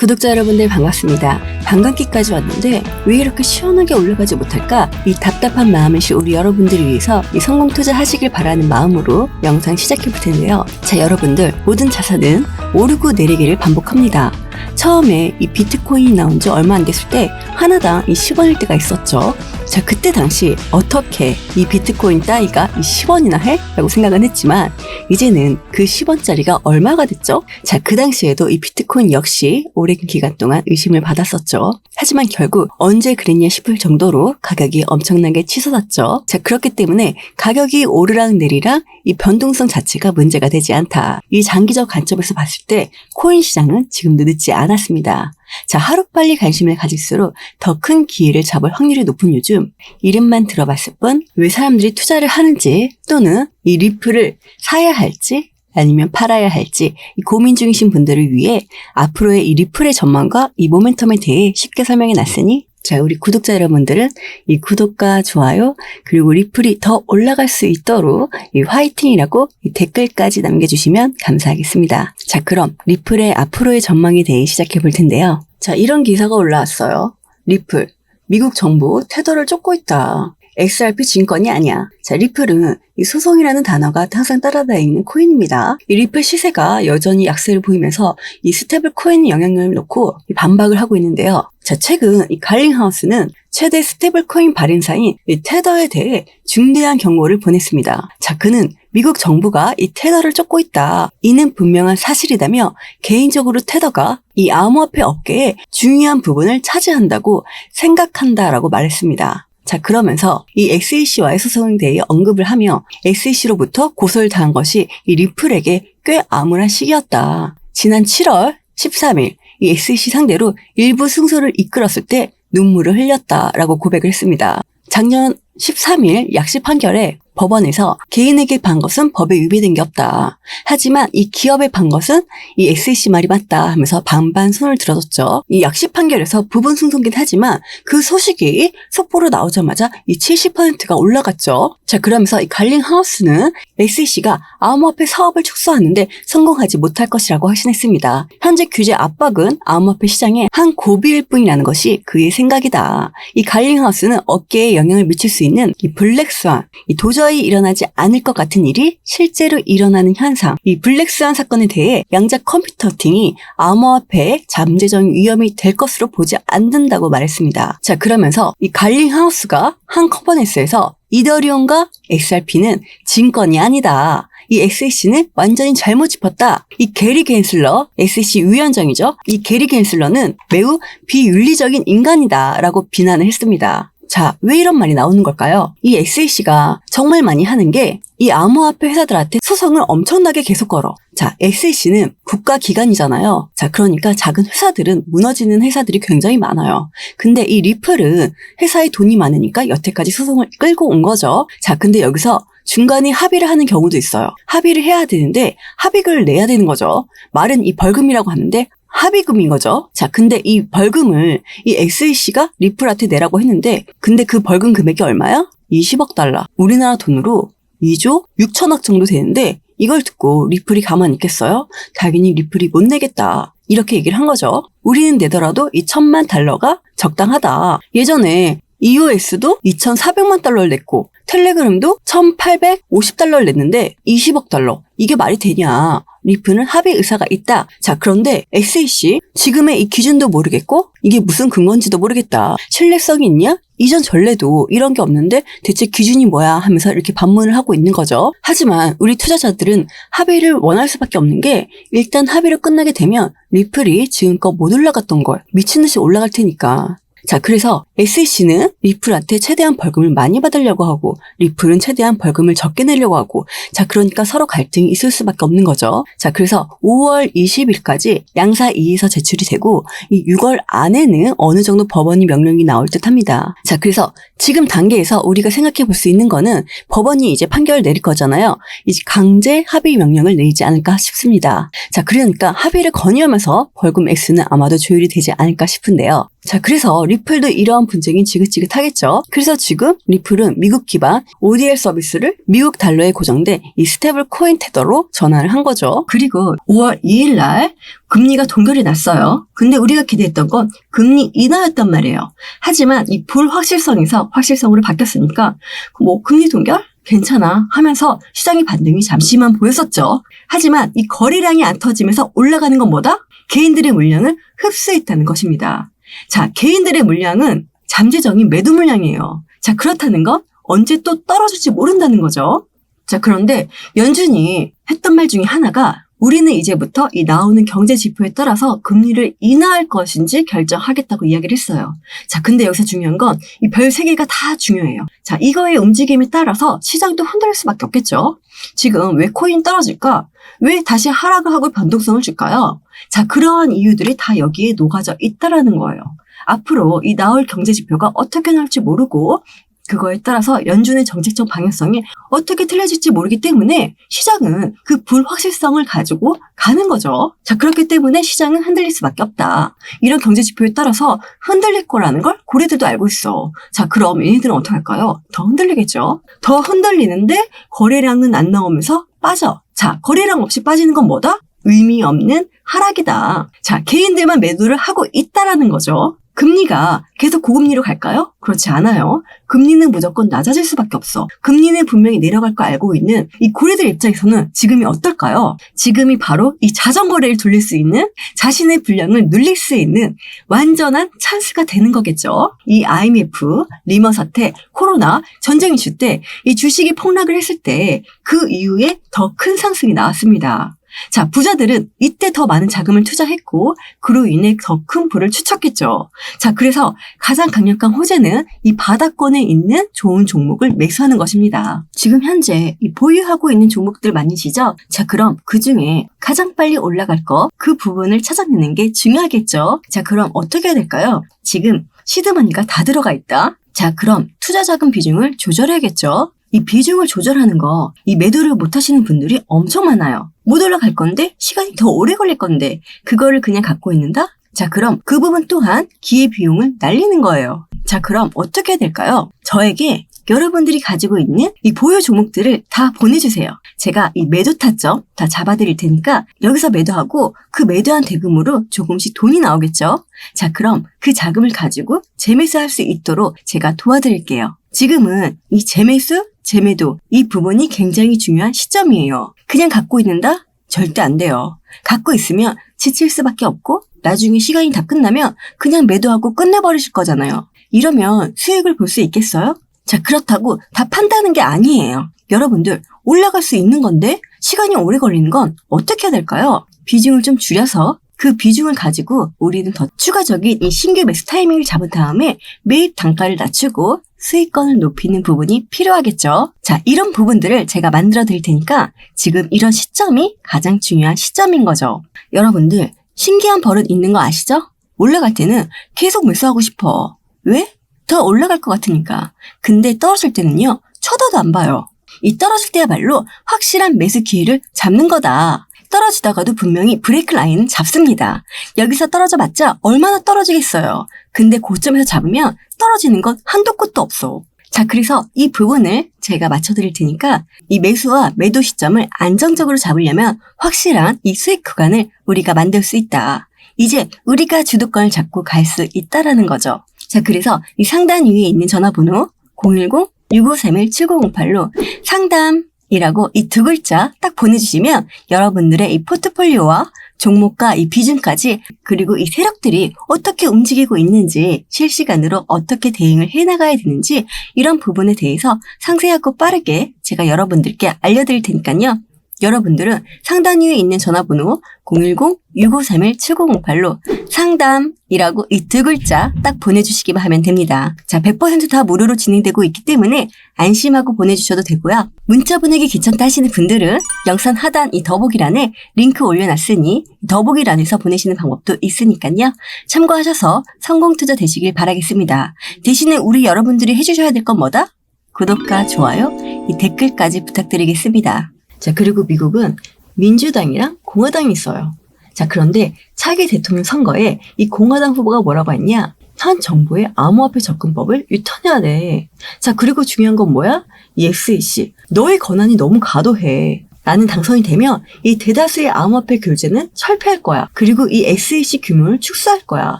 구독자 여러분들 반갑습니다. 관광기까지 왔는데 왜 이렇게 시원하게 올라가지 못할까? 이 답답한 마음이신 우리 여러분들을 위해서 이 성공 투자하시길 바라는 마음으로 영상 시작해 볼 텐데요. 자, 여러분들 모든 자산은 오르고 내리기를 반복합니다. 처음에 이 비트코인이 나온 지 얼마 안 됐을 때 하나당 이 10원일 때가 있었죠. 자, 그때 당시 어떻게 이 비트코인 따위가 이 10원이나 해? 라고 생각은 했지만 이제는 그 10원짜리가 얼마가 됐죠? 자, 그 당시에도 이 비트코인 역시 오랜 기간 동안 의심을 받았었죠. 하지만 결국 언제 그랬냐 싶을 정도로 가격이 엄청나게 치솟았죠. 자, 그렇기 때문에 가격이 오르락 내리락 이 변동성 자체가 문제가 되지 않다. 이 장기적 관점에서 봤을 때 코인 시장은 지금도 늦지 않았습니다. 자, 하루빨리 관심을 가질수록 더 큰 기회를 잡을 확률이 높은 요즘, 이름만 들어봤을 뿐 왜 사람들이 투자를 하는지 또는 이 리플을 사야 할지 아니면 팔아야 할지 이 고민 중이신 분들을 위해 앞으로의 이 리플의 전망과 이 모멘텀에 대해 쉽게 설명해 놨으니, 자, 우리 구독자 여러분들은 이 구독과 좋아요 그리고 리플이 더 올라갈 수 있도록 이 화이팅이라고 이 댓글까지 남겨주시면 감사하겠습니다. 자, 그럼 리플의 앞으로의 전망에 대해 시작해 볼 텐데요. 자, 이런 기사가 올라왔어요. 리플, 미국 정부 테더를 쫓고 있다. XRP 증권이 아니야. 자, 리플은 이 소송이라는 단어가 항상 따라다니는 코인입니다. 이 리플 시세가 여전히 약세를 보이면서 이 스테이블 코인의 영향을 놓고 반박을 하고 있는데요. 자, 최근 이 갈링하우스는 최대 스테이블 코인 발행사인 이 테더에 대해 중대한 경고를 보냈습니다. 자, 그는 미국 정부가 이 테더를 쫓고 있다. 이는 분명한 사실이다며 개인적으로 테더가 이 암호화폐 업계의 중요한 부분을 차지한다고 생각한다라고 말했습니다. 자, 그러면서 이 SEC와의 소송에 대해 언급을 하며 SEC로부터 고소를 당한 것이 이 리플에게 꽤 암울한 시기였다. 지난 7월 13일 이 SEC 상대로 일부 승소를 이끌었을 때 눈물을 흘렸다라고 고백을 했습니다. 작년 13일 약식 판결에 법원에서 개인에게 판 것은 법에 위배된 게 없다. 하지만 이 기업에 판 것은 이 SEC 말이 맞다 하면서 반반 손을 들어줬죠. 이 약식 판결에서 부분 승소긴 하지만 그 소식이 속보로 나오자마자 이 70%가 올라갔죠. 자, 그러면서 이 갈링하우스는 SEC가 암호화폐 사업을 축소하는데 성공하지 못할 것이라고 확신했습니다. 현재 규제 압박은 암호화폐 시장의 한 고비일 뿐이라는 것이 그의 생각이다. 이 갈링하우스는 업계에 영향을 미칠 수 있는 이 블랙스완, 이 도저히 일어나지 않을 것 같은 일이 실제로 일어나는 현상, 이 블랙스완 사건에 대해 양자 컴퓨터팅이 암호화폐의 잠재적 위험이 될 것으로 보지 않는다고 말했습니다. 자, 그러면서 이 갈링하우스가 한 컨퍼런스에서 이더리움과 XRP는 증권이 아니다. 이 SEC는 완전히 잘못 짚었다. 이 게리 겐슬러, SEC 위원장이죠. 이 게리 겐슬러는 매우 비윤리적인 인간이다 라고 비난을 했습니다. 자, 왜 이런 말이 나오는 걸까요? 이 SEC가 정말 많이 하는 게 이 암호화폐 회사들한테 소송을 엄청나게 계속 걸어. 자, SEC는 국가기관이잖아요. 자, 그러니까 작은 회사들은 무너지는 회사들이 굉장히 많아요. 근데 이 리플은 회사에 돈이 많으니까 여태까지 소송을 끌고 온 거죠. 자, 근데 여기서 중간에 합의를 하는 경우도 있어요. 합의를 해야 되는데 합의금을 내야 되는 거죠. 말은 이 벌금이라고 하는데 합의금인 거죠. 자, 근데 이 벌금을 이 SEC가 리플한테 내라고 했는데 근데 그 벌금 금액이 얼마야? 20억 달러. 우리나라 돈으로 2조 6천억 정도 되는데 이걸 듣고 리플이 가만히 있겠어요? 당연히 리플이 못 내겠다. 이렇게 얘기를 한 거죠. 우리는 내더라도 이 1,000만 달러가 적당하다. 예전에 EOS도 2,400만 달러를 냈고 텔레그램도 1,850달러를 냈는데 20억 달러. 이게 말이 되냐? 리플은 합의 의사가 있다. 자, 그런데 SEC 지금의 이 기준도 모르겠고 이게 무슨 근거인지도 모르겠다. 신뢰성이 있냐? 이전 전례도 이런 게 없는데 대체 기준이 뭐야 하면서 이렇게 반문을 하고 있는 거죠. 하지만 우리 투자자들은 합의를 원할 수밖에 없는 게 일단 합의를 끝나게 되면 리플이 지금껏 못 올라갔던 걸 미친 듯이 올라갈 테니까. 자, 그래서 SEC는 리플한테 최대한 벌금을 많이 받으려고 하고 리플은 최대한 벌금을 적게 내려고 하고, 자, 그러니까 서로 갈등이 있을 수밖에 없는 거죠. 자, 그래서 5월 20일까지 양사 이의서 제출이 되고 이 6월 안에는 어느 정도 법원이 명령이 나올 듯 합니다. 자, 그래서 지금 단계에서 우리가 생각해 볼 수 있는 거는 법원이 이제 판결을 내릴 거잖아요. 이제 강제 합의 명령을 내리지 않을까 싶습니다. 자, 그러니까 합의를 건의하면서 벌금 액수는 아마도 조율이 되지 않을까 싶은데요. 자, 그래서 리플도 이러한 분쟁이 지긋지긋하겠죠. 그래서 지금 리플은 미국 기반 ODL 서비스를 미국 달러에 고정된 이 스테이블 코인 테더로 전환을 한 거죠. 그리고 5월 2일 날 금리가 동결이 났어요. 근데 우리가 기대했던 건 금리 인하였단 말이에요. 하지만 이 불확실성에서 확실성으로 바뀌었으니까 뭐 금리 동결? 괜찮아 하면서 시장의 반등이 잠시만 보였었죠. 하지만 이 거래량이 안 터지면서 올라가는 건 뭐다? 개인들의 물량을 흡수했다는 것입니다. 자, 개인들의 물량은 잠재적인 매도 물량이에요. 자, 그렇다는 건 언제 또 떨어질지 모른다는 거죠. 자, 그런데 연준이 했던 말 중에 하나가 우리는 이제부터 이 나오는 경제 지표에 따라서 금리를 인하할 것인지 결정하겠다고 이야기를 했어요. 자, 근데 여기서 중요한 건 이 별 세 개가 다 중요해요. 자, 이거의 움직임에 따라서 시장도 흔들릴 수밖에 없겠죠. 지금 왜 코인 떨어질까? 왜 다시 하락을 하고 변동성을 줄까요? 자, 그러한 이유들이 다 여기에 녹아져 있다라는 거예요. 앞으로 이 나올 경제 지표가 어떻게 나올지 모르고 그거에 따라서 연준의 정책적 방향성이 어떻게 틀려질지 모르기 때문에 시장은 그 불확실성을 가지고 가는 거죠. 자, 그렇기 때문에 시장은 흔들릴 수밖에 없다. 이런 경제 지표에 따라서 흔들릴 거라는 걸 고래들도 알고 있어. 자, 그럼 얘네들은 어떻게 할까요? 더 흔들리겠죠. 더 흔들리는데 거래량은 안 나오면서 빠져. 자, 거래량 없이 빠지는 건 뭐다? 의미 없는 하락이다. 자, 개인들만 매도를 하고 있다라는 거죠. 금리가 계속 고금리로 갈까요? 그렇지 않아요. 금리는 무조건 낮아질 수밖에 없어. 금리는 분명히 내려갈 거 알고 있는 이 고래들 입장에서는 지금이 어떨까요? 지금이 바로 이 자전거래를 돌릴 수 있는 자신의 분량을 늘릴 수 있는 완전한 찬스가 되는 거겠죠. 이 IMF, 리먼 사태, 코로나, 전쟁 이슈 때 이 주식이 폭락을 했을 때 그 이후에 더 큰 상승이 나왔습니다. 자, 부자들은 이때 더 많은 자금을 투자했고 그로 인해 더 큰 부를 축적했죠. 자, 그래서 가장 강력한 호재는 이 바닥권에 있는 좋은 종목을 매수하는 것입니다. 지금 현재 이 보유하고 있는 종목들 많으시죠? 자, 그럼 그중에 가장 빨리 올라갈 거 그 부분을 찾아내는 게 중요하겠죠. 자, 그럼 어떻게 해야 될까요? 지금 시드머니가 다 들어가 있다. 자, 그럼 투자 자금 비중을 조절해야겠죠. 이 비중을 조절하는 거, 이 매도를 못 하시는 분들이 엄청 많아요. 못 올라갈 건데, 시간이 더 오래 걸릴 건데, 그거를 그냥 갖고 있는다? 자, 그럼 그 부분 또한 기회비용을 날리는 거예요. 자, 그럼 어떻게 해야 될까요? 저에게 여러분들이 가지고 있는 이 보유 종목들을 다 보내주세요. 제가 이 매도 타점 다 잡아드릴 테니까 여기서 매도하고 그 매도한 대금으로 조금씩 돈이 나오겠죠? 자, 그럼 그 자금을 가지고 재매수할 수 있도록 제가 도와드릴게요. 지금은 이 재매수, 재매도 이 부분이 굉장히 중요한 시점이에요. 그냥 갖고 있는다? 절대 안 돼요. 갖고 있으면 지칠 수밖에 없고 나중에 시간이 다 끝나면 그냥 매도하고 끝내버리실 거잖아요. 이러면 수익을 볼 수 있겠어요? 자, 그렇다고 다 판다는 게 아니에요. 여러분들 올라갈 수 있는 건데 시간이 오래 걸리는 건 어떻게 해야 될까요? 비중을 좀 줄여서 그 비중을 가지고 우리는 더 추가적인 이 신규 매수 타이밍을 잡은 다음에 매입 단가를 낮추고 수익권을 높이는 부분이 필요하겠죠. 자, 이런 부분들을 제가 만들어 드릴 테니까 지금 이런 시점이 가장 중요한 시점인 거죠. 여러분들 신기한 버릇 있는 거 아시죠? 올라갈 때는 계속 매수하고 싶어. 왜? 더 올라갈 것 같으니까. 근데 떨어질 때는요, 쳐다도 안 봐요. 이 떨어질 때야말로 확실한 매수 기회를 잡는 거다. 떨어지다가도 분명히 브레이크 라인은 잡습니다. 여기서 떨어져봤자 얼마나 떨어지겠어요. 근데 고점에서 잡으면 떨어지는 건 한도 끝도 없어. 자, 그래서 이 부분을 제가 맞춰드릴 테니까 이 매수와 매도 시점을 안정적으로 잡으려면 확실한 이 수익 구간을 우리가 만들 수 있다. 이제 우리가 주도권을 잡고 갈 수 있다라는 거죠. 자, 그래서 이 상단 위에 있는 전화번호 010-6531-7908로 상담이라고 이 두 글자 딱 보내주시면 여러분들의 이 포트폴리오와 종목과 이 비중까지 그리고 이 세력들이 어떻게 움직이고 있는지 실시간으로 어떻게 대응을 해나가야 되는지 이런 부분에 대해서 상세하고 빠르게 제가 여러분들께 알려드릴 테니까요. 여러분들은 상단 위에 있는 전화번호 010-6531-7908로 상담이라고 이 두 글자 딱 보내주시기만 하면 됩니다. 자, 100% 다 무료로 진행되고 있기 때문에 안심하고 보내주셔도 되고요. 문자 보내기 귀찮다 하시는 분들은 영상 하단 이 더보기란에 링크 올려놨으니 더보기란에서 보내시는 방법도 있으니까요. 참고하셔서 성공 투자 되시길 바라겠습니다. 대신에 우리 여러분들이 해주셔야 될 건 뭐다? 구독과 좋아요, 이 댓글까지 부탁드리겠습니다. 자, 그리고 미국은 민주당이랑 공화당이 있어요. 자, 그런데 차기 대통령 선거에 이 공화당 후보가 뭐라고 했냐? 현 정부의 암호화폐 접근법을 유턴해야 돼. 자, 그리고 중요한 건 뭐야? 이 SEC. 너의 권한이 너무 과도해. 나는 당선이 되면 이 대다수의 암호화폐 규제는 철폐할 거야. 그리고 이 SEC 규모를 축소할 거야.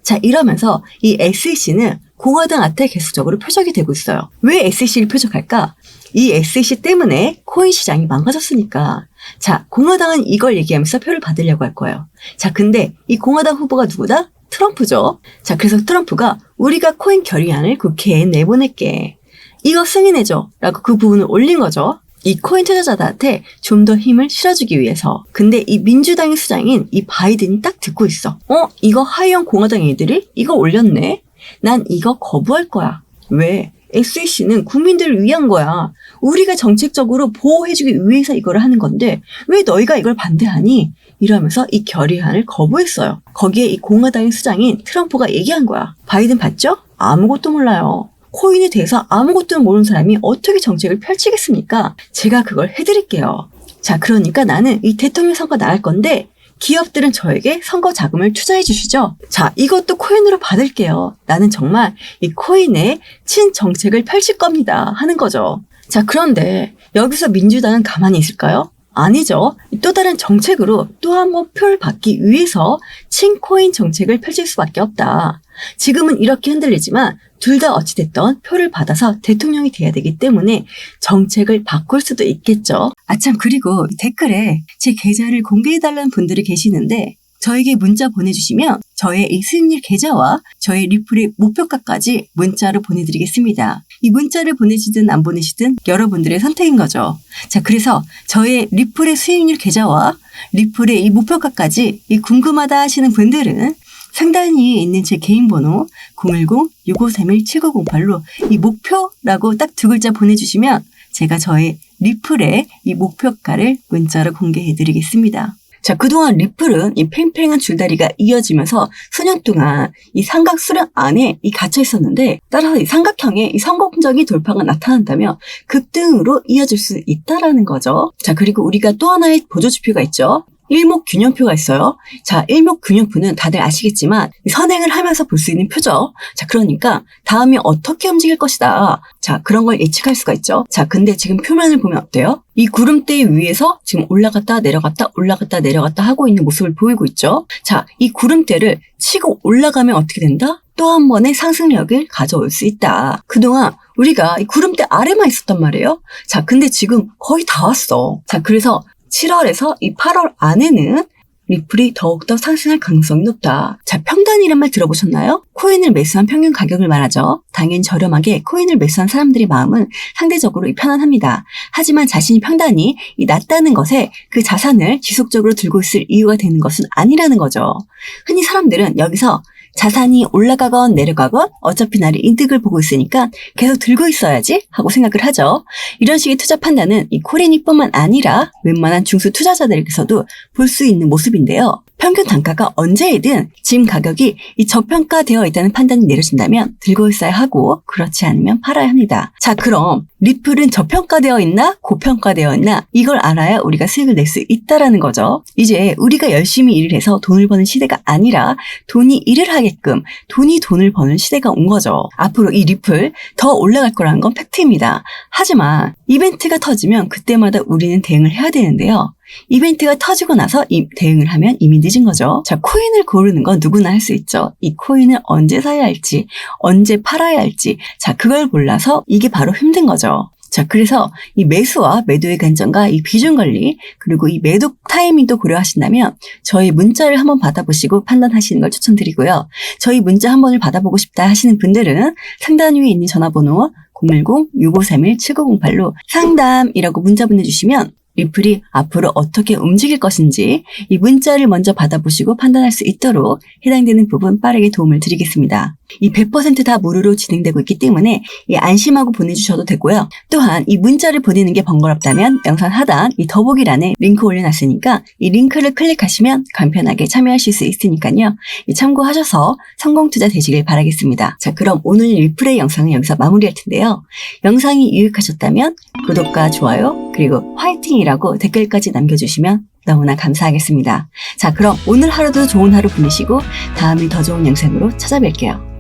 자, 이러면서 이 SEC는 공화당한테 계속적으로 표적이 되고 있어요. 왜 SEC를 표적할까? 이 SEC 때문에 코인 시장이 망가졌으니까. 자, 공화당은 이걸 얘기하면서 표를 받으려고 할 거예요. 자, 근데 이 공화당 후보가 누구다? 트럼프죠. 자, 그래서 트럼프가 우리가 코인 결의안을 국회에 내보낼게. 이거 승인해줘. 라고 그 부분을 올린 거죠. 이 코인 투자자들한테 좀 더 힘을 실어주기 위해서. 근데 이 민주당의 수장인 이 바이든이 딱 듣고 있어. 이거 하이원 공화당 애들이 이거 올렸네? 난 이거 거부할 거야. 왜? SEC는 국민들을 위한 거야. 우리가 정책적으로 보호해주기 위해서 이걸 하는 건데 왜 너희가 이걸 반대하니? 이러면서 이 결의안을 거부했어요. 거기에 이 공화당의 수장인 트럼프가 얘기한 거야. 바이든 봤죠? 아무것도 몰라요. 코인에 대해서 아무것도 모르는 사람이 어떻게 정책을 펼치겠습니까? 제가 그걸 해드릴게요. 자, 그러니까 나는 이 대통령 선거 나갈 건데 기업들은 저에게 선거 자금을 투자해 주시죠. 자, 이것도 코인으로 받을게요. 나는 정말 이 코인에 친정책을 펼칠 겁니다. 하는 거죠. 자, 그런데 여기서 민주당은 가만히 있을까요? 아니죠. 또 다른 정책으로 또 한 번 표를 받기 위해서 친코인 정책을 펼칠 수밖에 없다. 지금은 이렇게 흔들리지만 둘 다 어찌됐던 표를 받아서 대통령이 돼야 되기 때문에 정책을 바꿀 수도 있겠죠. 아참, 그리고 댓글에 제 계좌를 공개해달라는 분들이 계시는데 저에게 문자 보내주시면 저의 이 수익률 계좌와 저의 리플의 목표가까지 문자로 보내드리겠습니다. 이 문자를 보내시든 안 보내시든 여러분들의 선택인 거죠. 자, 그래서 저의 리플의 수익률 계좌와 리플의 이 목표가까지 이 궁금하다 하시는 분들은 상단 위에 있는 제 개인 번호 010-6531-7908로 이 목표라고 딱 두 글자 보내주시면 제가 저의 리플의 이 목표가를 문자로 공개해드리겠습니다. 자, 그동안 리플은 이 팽팽한 줄다리가 이어지면서 수년 동안 이 삼각 수렴 안에 gat혀 있었는데 따라서 이 삼각형의 이 성공적인 돌파가 나타난다면 급등으로 이어질 수 있다라는 거죠. 자, 그리고 우리가 또 하나의 보조지표가 있죠. 일목균형표가 있어요. 자, 일목균형표는 다들 아시겠지만 선행을 하면서 볼 수 있는 표죠. 자, 그러니까 다음에 어떻게 움직일 것이다. 자, 그런 걸 예측할 수가 있죠. 자, 근데 지금 표면을 보면 어때요? 이 구름대 위에서 지금 올라갔다 내려갔다 올라갔다 내려갔다 하고 있는 모습을 보이고 있죠. 자, 이 구름대를 치고 올라가면 어떻게 된다? 또 한 번의 상승력을 가져올 수 있다. 그동안 우리가 이 구름대 아래만 있었단 말이에요. 자, 근데 지금 거의 다 왔어. 자, 그래서 7월에서 이 8월 안에는 리플이 더욱더 상승할 가능성이 높다. 자, 평단이란 말 들어보셨나요? 코인을 매수한 평균 가격을 말하죠. 당연히 저렴하게 코인을 매수한 사람들의 마음은 상대적으로 편안합니다. 하지만 자신이 평단이 낮다는 것에 그 자산을 지속적으로 들고 있을 이유가 되는 것은 아니라는 거죠. 흔히 사람들은 여기서 자산이 올라가건 내려가건 어차피 나를 이득을 보고 있으니까 계속 들고 있어야지 하고 생각을 하죠. 이런 식의 투자 판단은 이 코린이뿐만 아니라 웬만한 중수 투자자들에게서도 볼 수 있는 모습인데요. 평균 단가가 언제이든 지금 가격이 이 저평가되어 있다는 판단이 내려진다면 들고 있어야 하고 그렇지 않으면 팔아야 합니다. 자, 그럼 리플은 저평가되어 있나 고평가되어 있나 이걸 알아야 우리가 수익을 낼 수 있다라는 거죠. 이제 우리가 열심히 일을 해서 돈을 버는 시대가 아니라 돈이 일을 하게끔 돈이 돈을 버는 시대가 온 거죠. 앞으로 이 리플 더 올라갈 거라는 건 팩트입니다. 하지만 이벤트가 터지면 그때마다 우리는 대응을 해야 되는데요. 이벤트가 터지고 나서 대응을 하면 이미 늦은 거죠. 자, 코인을 고르는 건 누구나 할 수 있죠. 이 코인을 언제 사야 할지, 언제 팔아야 할지, 자, 그걸 몰라서 이게 바로 힘든 거죠. 자, 그래서 이 매수와 매도의 관점과 이 비중 관리, 그리고 이 매도 타이밍도 고려하신다면 저희 문자를 한번 받아보시고 판단하시는 걸 추천드리고요. 저희 문자 한 번을 받아보고 싶다 하시는 분들은 상단 위에 있는 전화번호 010-6531-7908로 상담이라고 문자 보내주시면 리플이 앞으로 어떻게 움직일 것인지 이 문자를 먼저 받아보시고 판단할 수 있도록 해당되는 부분 빠르게 도움을 드리겠습니다. 이 100% 다 무료로 진행되고 있기 때문에 안심하고 보내주셔도 되고요. 또한 이 문자를 보내는 게 번거롭다면 영상 하단 이 더보기란에 링크 올려놨으니까 이 링크를 클릭하시면 간편하게 참여하실 수 있으니까요. 참고하셔서 성공 투자 되시길 바라겠습니다. 자, 그럼 오늘 리플의 영상은 여기서 마무리할 텐데요. 영상이 유익하셨다면 구독과 좋아요 그리고 화이팅이라고 댓글까지 남겨주시면 너무나 감사하겠습니다. 자, 그럼 오늘 하루도 좋은 하루 보내시고 다음에 더 좋은 영상으로 찾아뵐게요.